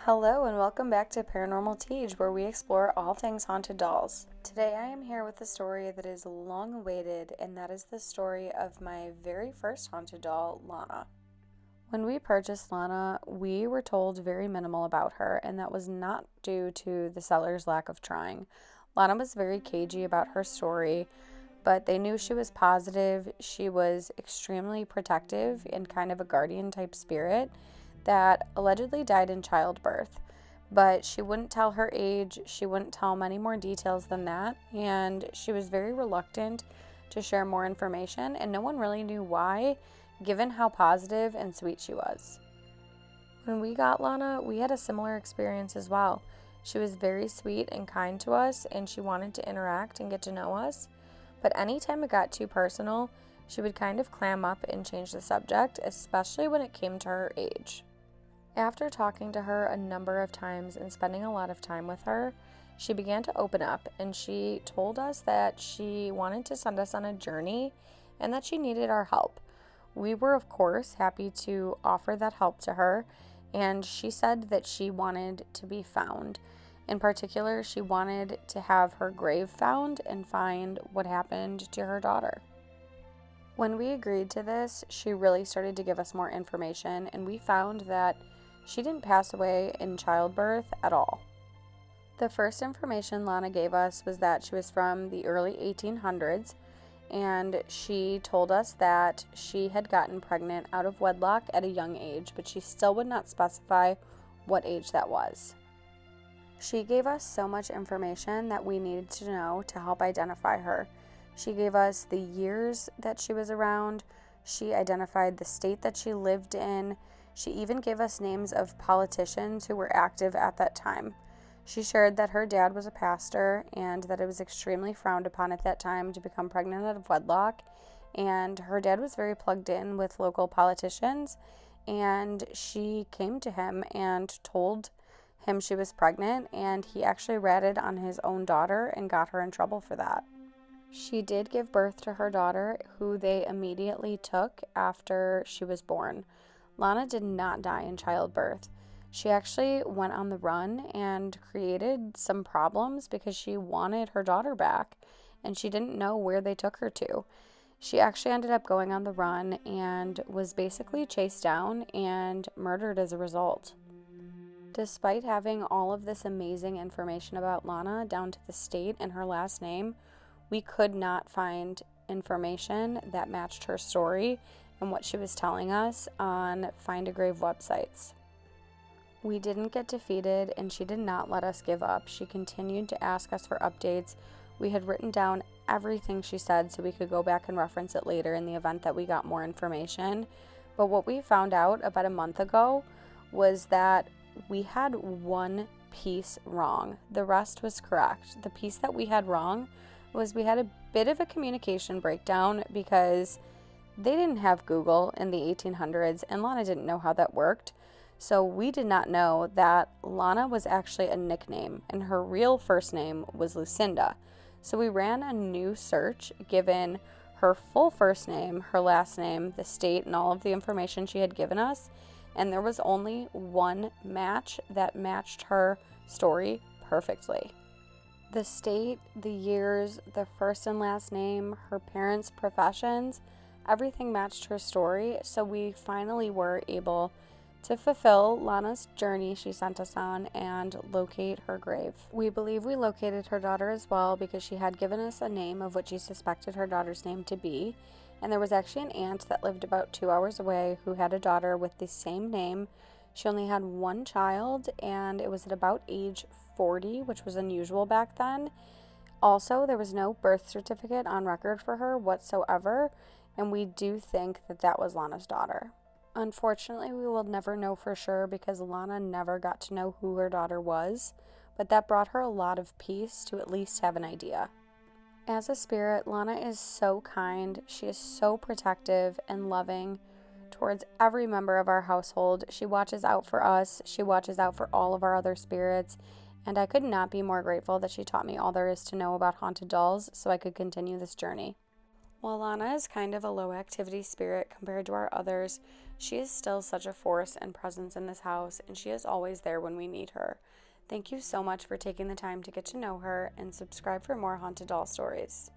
Hello and welcome back to Paranormal Teach, where we explore all things haunted dolls. Today I am here with a story that is long awaited, and that is the story of my very first haunted doll, Lana. When we purchased Lana, we were told very minimal about her, and that was not due to the seller's lack of trying. Lana was very cagey about her story, but they knew she was positive. She was extremely protective and kind of a guardian type spirit that allegedly died in childbirth. But she wouldn't tell her age, she wouldn't tell many more details than that, and she was very reluctant to share more information, and no one really knew why, given how positive and sweet she was. When we got Lana, we had a similar experience as well. She was very sweet and kind to us, and she wanted to interact and get to know us. But anytime it got too personal, she would kind of clam up and change the subject, especially when it came to her age. After talking to her a number of times and spending a lot of time with her, she began to open up, and she told us that she wanted to send us on a journey and that she needed our help. We were, of course, happy to offer that help to her, and she said that she wanted to be found. In particular, she wanted to have her grave found and find what happened to her daughter. When we agreed to this, she really started to give us more information, and we found that she didn't pass away in childbirth at all. The first information Lana gave us was that she was from the early 1800s, and she told us that she had gotten pregnant out of wedlock at a young age, but she still would not specify what age that was. She gave us so much information that we needed to know to help identify her. She gave us the years that she was around. She identified the state that she lived in. She even gave us names of politicians who were active at that time. She shared that her dad was a pastor and that it was extremely frowned upon at that time to become pregnant out of wedlock. And her dad was very plugged in with local politicians, and she came to him and told him she was pregnant, and he actually ratted on his own daughter and got her in trouble for that. She did give birth to her daughter, who they immediately took after she was born. Lana did not die in childbirth. She actually went on the run and created some problems because she wanted her daughter back, and she didn't know where they took her to. She actually ended up going on the run and was basically chased down and murdered as a result. Despite having all of this amazing information about Lana down to the state and her last name, we could not find information that matched her story and what she was telling us on Find a Grave websites. We didn't get defeated, and she did not let us give up. She continued to ask us for updates. We had written down everything she said so we could go back and reference it later in the event that we got more information. But what we found out about a month ago was that we had one piece wrong. The rest was correct. The piece that we had wrong was we had a bit of a communication breakdown because they didn't have Google in the 1800s, and Lana didn't know how that worked. So we did not know that Lana was actually a nickname, and her real first name was Lucinda. So we ran a new search given her full first name, her last name, the state, and all of the information she had given us, and there was only one match that matched her story perfectly. The state, the years, the first and last name, her parents' professions, everything matched her story, so we finally were able to fulfill Lana's journey she sent us on and locate her grave. We believe we located her daughter as well because she had given us a name of what she suspected her daughter's name to be, and there was actually an aunt that lived about 2 hours away who had a daughter with the same name. She only had one child, and it was at about age 40, which was unusual back then. Also, there was no birth certificate on record for her whatsoever, and we do think that that was Lana's daughter. Unfortunately, we will never know for sure because Lana never got to know who her daughter was, but that brought her a lot of peace to at least have an idea. As a spirit, Lana is so kind. She is so protective and loving towards every member of our household. She watches out for us. She watches out for all of our other spirits, and I could not be more grateful that she taught me all there is to know about haunted dolls so I could continue this journey. While Lana is kind of a low activity spirit compared to our others, she is still such a force and presence in this house, and she is always there when we need her. Thank you so much for taking the time to get to know her, and subscribe for more haunted doll stories.